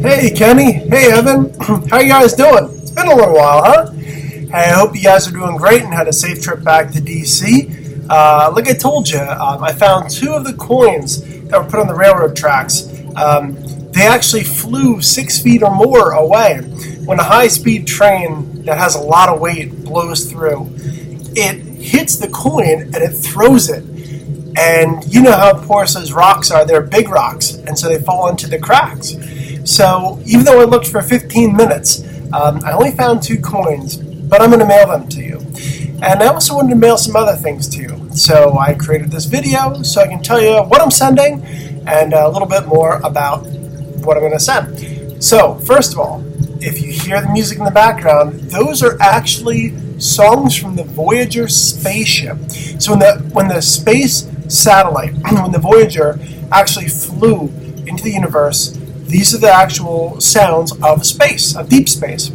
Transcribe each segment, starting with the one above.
Hey Kenny, hey Evan, how you guys doing? It's been a little while, huh? Hey, I hope you guys are doing great and had a safe trip back to DC. Like I told you, I found two of the coins that were put on the railroad tracks. They actually flew 6 feet or more away. When a high-speed train that has a lot of weight blows through, it hits the coin and it throws it. And you know how porous those rocks are. They're big rocks, and so they fall into the cracks. So even though I looked for 15 minutes, I only found 2 coins, but I'm going to mail them to you. And I also wanted to mail some other things to you. So I created this video so I can tell you what I'm sending and a little bit more about what I'm going to send. So first of all, if you hear the music in the background, those are actually songs from the Voyager spaceship. So when the space satellite, when the Voyager actually flew into the universe, these are the actual sounds of space, of deep space.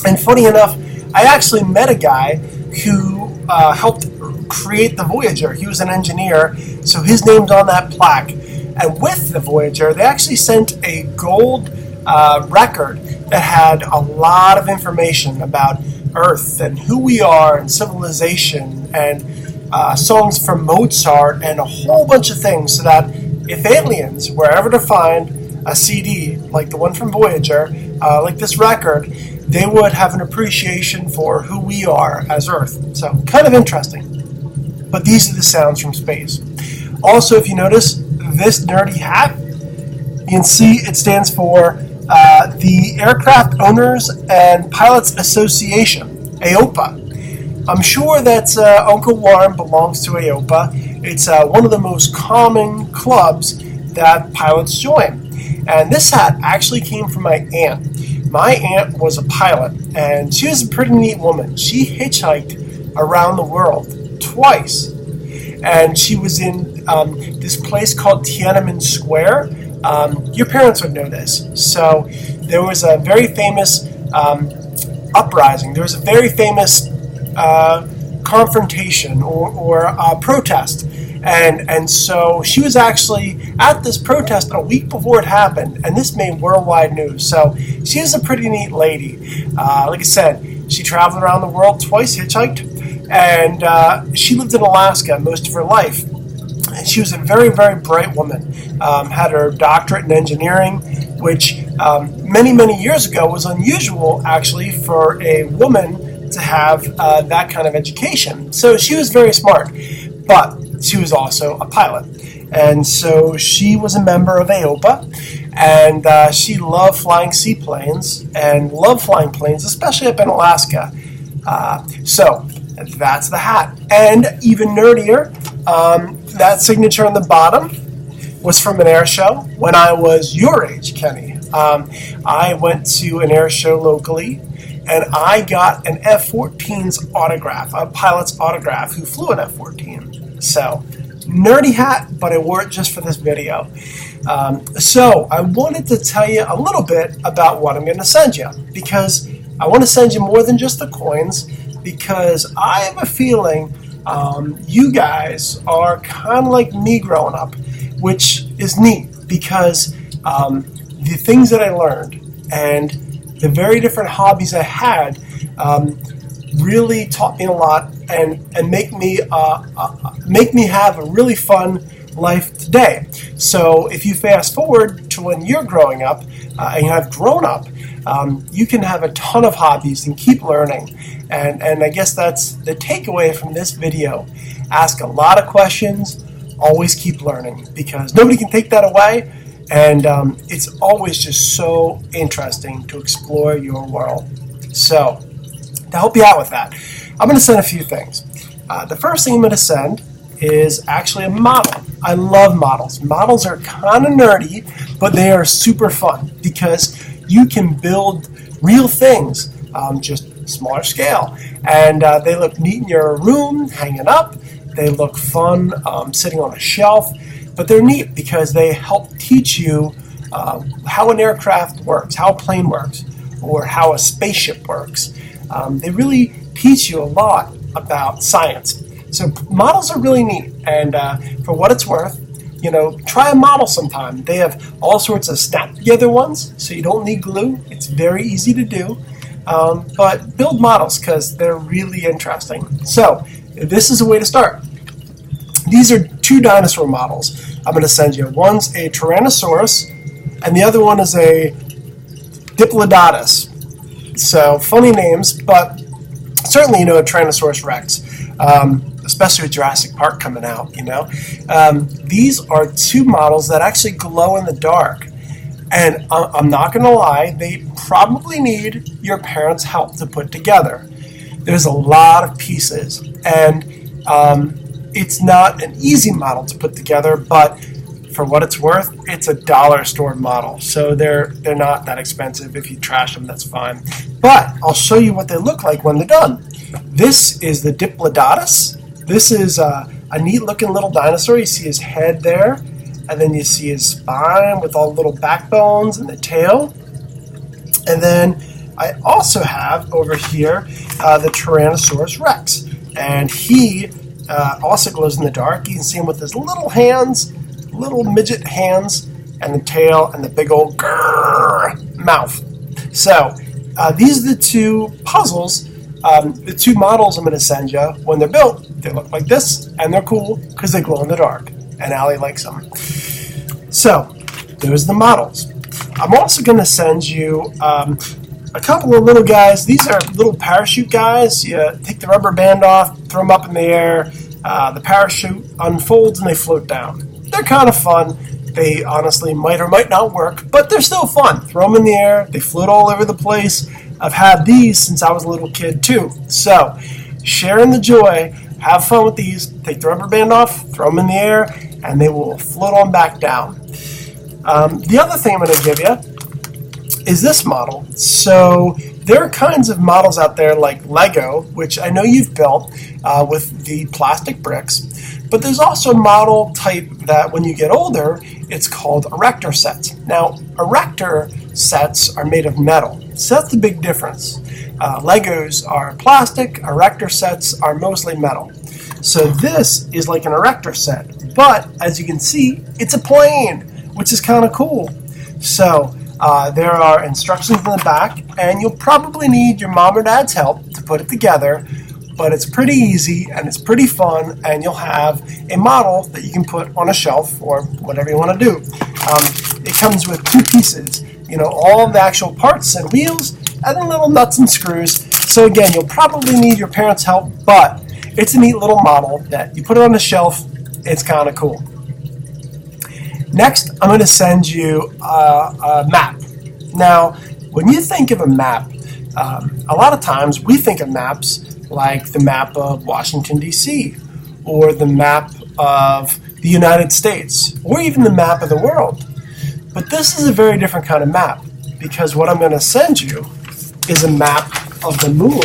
And funny enough, I actually met a guy who helped create the Voyager. He was an engineer, so his name's on that plaque. And with the Voyager, they actually sent a gold record that had a lot of information about Earth and who we are and civilization and songs from Mozart and a whole bunch of things, so that if aliens were ever to find a CD like the one from Voyager, like this record, they would have an appreciation for who we are as Earth. So kind of interesting. But these are the sounds from space. Also, if you notice this nerdy hat, you can see it stands for the Aircraft Owners and Pilots Association, AOPA. I'm sure that Uncle Warren belongs to AOPA. It's one of the most common clubs that pilots join. And this hat actually came from my aunt. My aunt was a pilot, and she was a pretty neat woman. She hitchhiked around the world twice. And she was in this place called Tiananmen Square. Your parents would know this. So there was a very famous uprising. There was a very famous confrontation or protest. And so she was actually at this protest a week before it happened, and this made worldwide news. So she is a pretty neat lady. Like I said, she traveled around the world twice, hitchhiked, and she lived in Alaska most of her life. And she was a very, very bright woman. Had her doctorate in engineering, which many, many years ago was unusual, actually, for a woman to have that kind of education. So she was very smart, but she was also a pilot. And so she was a member of AOPA, and she loved flying seaplanes and loved flying planes, especially up in Alaska. So that's the hat. And even nerdier, that signature on the bottom was from an air show when I was your age, Kenny. I went to an air show locally, and I got an F-14's autograph, a pilot's autograph who flew an F-14. So, nerdy hat, but I wore it just for this video. So, I wanted to tell you a little bit about what I'm going to send you, because I want to send you more than just the coins, because I have a feeling you guys are kind of like me growing up, which is neat, because the things that I learned and the very different hobbies I had really taught me a lot and make me have a really fun life today. So if you fast forward to when you're growing up and you have grown up, you can have a ton of hobbies and keep learning. And I guess that's the takeaway from this video. Ask a lot of questions, always keep learning, because nobody can take that away. And it's always just so interesting to explore your world. So, to help you out with that, I'm going to send a few things. The first thing I'm going to send is actually a model. I love models. Models are kind of nerdy, but they are super fun because you can build real things, just smaller scale. And they look neat in your room, hanging up. They look fun sitting on a shelf. But they're neat because they help teach you how an aircraft works, how a plane works, or how a spaceship works. They really teach you a lot about science. So models are really neat, and for what it's worth, try a model sometime. They have all sorts of snap together ones, so you don't need glue. It's very easy to do. But build models because they're really interesting. So this is a way to start. These are two dinosaur models I'm going to send you. One's a Tyrannosaurus, and the other one is a Diplodocus. So funny names, but certainly a Tyrannosaurus Rex, especially with Jurassic Park coming out. These are two models that actually glow in the dark, and I'm not going to lie, they probably need your parents' help to put together. There's a lot of pieces, and it's not an easy model to put together, but for what it's worth, it's a dollar store model, so they're not that expensive. If you trash them, that's fine. But I'll show you what they look like when they're done. This is the Diplodocus. This is a neat-looking little dinosaur. You see his head there, and then you see his spine with all the little backbones and the tail. And then I also have over here the Tyrannosaurus Rex, and he also glows in the dark. You can see him with his little hands, little midget hands, and the tail, and the big old grrr mouth. So these are the two puzzles, the two models I'm going to send you. When they're built, they look like this, and they're cool because they glow in the dark, and Allie likes them. So there's the models. I'm also going to send you a couple of little guys. These are little parachute guys. You take the rubber band off, throw them up in the air. The parachute unfolds and they float down. They're kind of fun. They honestly might or might not work, but they're still fun. Throw them in the air. They float all over the place. I've had these since I was a little kid too. So sharing the joy, have fun with these. Take the rubber band off, throw them in the air, and they will float on back down. The other thing I'm going to give you is this model. So there are kinds of models out there like Lego, which I know you've built with the plastic bricks, but there's also a model type that when you get older, it's called erector sets. Now, erector sets are made of metal, so that's the big difference. Legos are plastic, erector sets are mostly metal. So this is like an erector set, but as you can see, it's a plane, which is kind of cool. So there are instructions in the back, and you'll probably need your mom or dad's help to put it together, but it's pretty easy and it's pretty fun, and you'll have a model that you can put on a shelf or whatever you want to do. It comes with two pieces, all of the actual parts and wheels, and then little nuts and screws. So again, you'll probably need your parents' help, but it's a neat little model that you put it on the shelf. It's kind of cool. Next, I'm going to send you a map. Now, when you think of a map, a lot of times we think of maps like the map of Washington, D.C., or the map of the United States, or even the map of the world. But this is a very different kind of map, because what I'm going to send you is a map of the moon.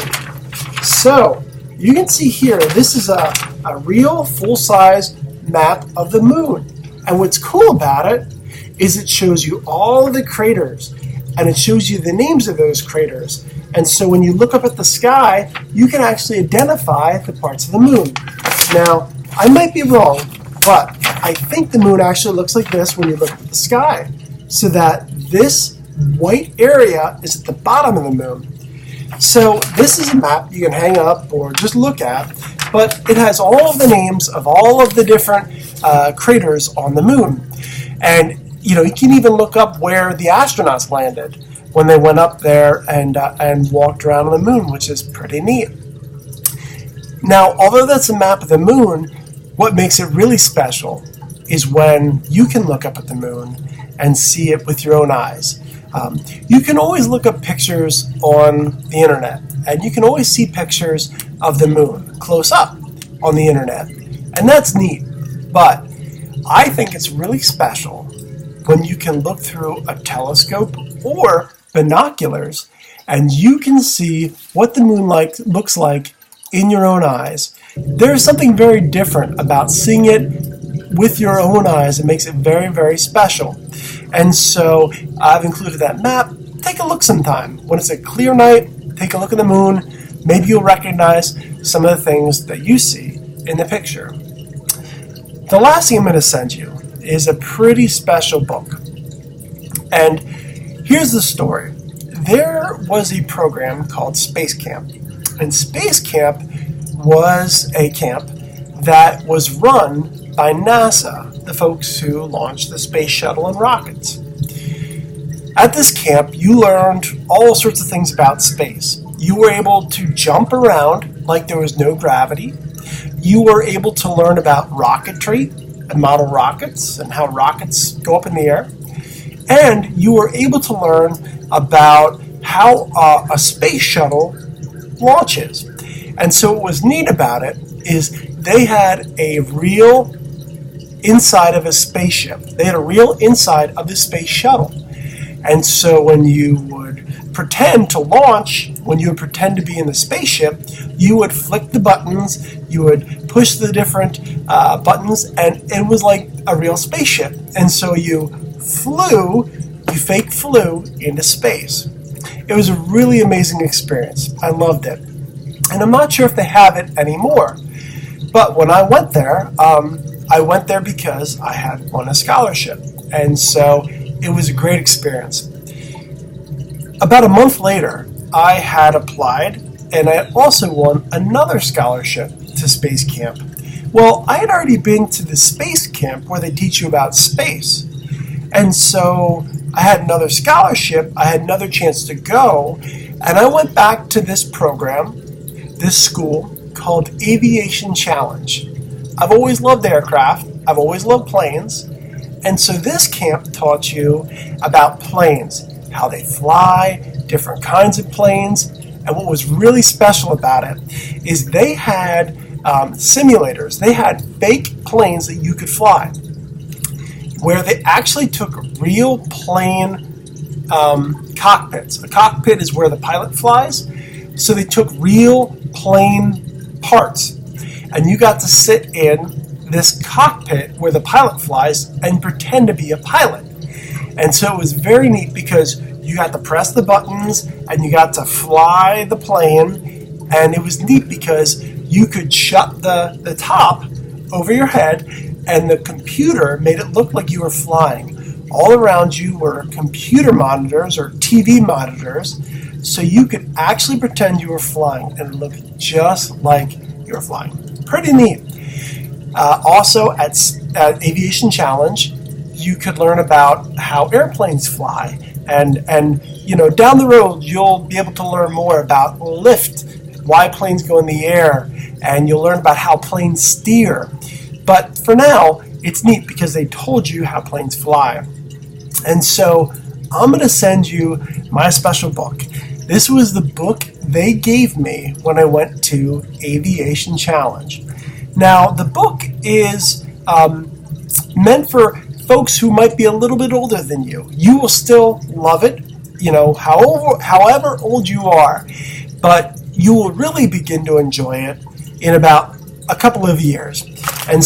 So, you can see here, this is a real full-size map of the moon. And what's cool about it is it shows you all the craters, and it shows you the names of those craters. And so when you look up at the sky, you can actually identify the parts of the moon. Now, I might be wrong, but I think the moon actually looks like this when you look at the sky. So that this white area is at the bottom of the moon. So this is a map you can hang up or just look at, but it has all of the names of all of the different craters on the moon. And you can even look up where the astronauts landed when they went up there and walked around on the moon, which is pretty neat. Now, although that's a map of the moon, what makes it really special is when you can look up at the moon and see it with your own eyes. You can always look up pictures on the internet, and you can always see pictures of the moon close up on the internet, and that's neat. But I think it's really special when you can look through a telescope or binoculars, and you can see what the moon looks like in your own eyes. There's something very different about seeing it with your own eyes. It makes it very, very special. And so I've included that map. Take a look sometime. When it's a clear night, take a look at the moon. Maybe you'll recognize some of the things that you see in the picture. The last thing I'm going to send you is a pretty special book. And here's the story. There was a program called Space Camp. And Space Camp was a camp that was run by NASA, the folks who launched the space shuttle and rockets. At this camp, you learned all sorts of things about space. You were able to jump around like there was no gravity. You were able to learn about rocketry and model rockets and how rockets go up in the air. And you were able to learn about how a space shuttle launches. And so what was neat about it is they had a real inside of a spaceship. They had a real inside of the space shuttle. And so when you would pretend to launch, when you would pretend to be in the spaceship, you would flick the buttons, you would push the different buttons, and it was like a real spaceship. And so you fake flew into space. It was a really amazing experience. I loved it. And I'm not sure if they have it anymore. But when I went there because I had won a scholarship. And so it was a great experience. About a month later, I had applied, and I had also won another scholarship to Space Camp. Well, I had already been to the Space Camp where they teach you about space. And so I had another scholarship, I had another chance to go, and I went back to this program, this school, called Aviation Challenge. I've always loved aircraft, I've always loved planes, and so this camp taught you about planes, how they fly, different kinds of planes, and what was really special about it is they had simulators. They had fake planes that you could fly, where they actually took real plane cockpits. A cockpit is where the pilot flies, so they took real plane parts, and you got to sit in this cockpit where the pilot flies and pretend to be a pilot. And so it was very neat because you got to press the buttons and you got to fly the plane, and it was neat because you could shut the top over your head and the computer made it look like you were flying. All around you were computer monitors or TV monitors, so you could actually pretend you were flying and it looked just like you were flying. Pretty neat. Also at Aviation Challenge, you could learn about how airplanes fly, and down the road you'll be able to learn more about lift, why planes go in the air, and you'll learn about how planes steer. But for now, it's neat because they told you how planes fly. And so I'm going to send you my special book. This was the book they gave me when I went to Aviation Challenge. Now, the book is meant for folks who might be a little bit older than you. You will still love it, however old you are, but you will really begin to enjoy it in about a couple of years. And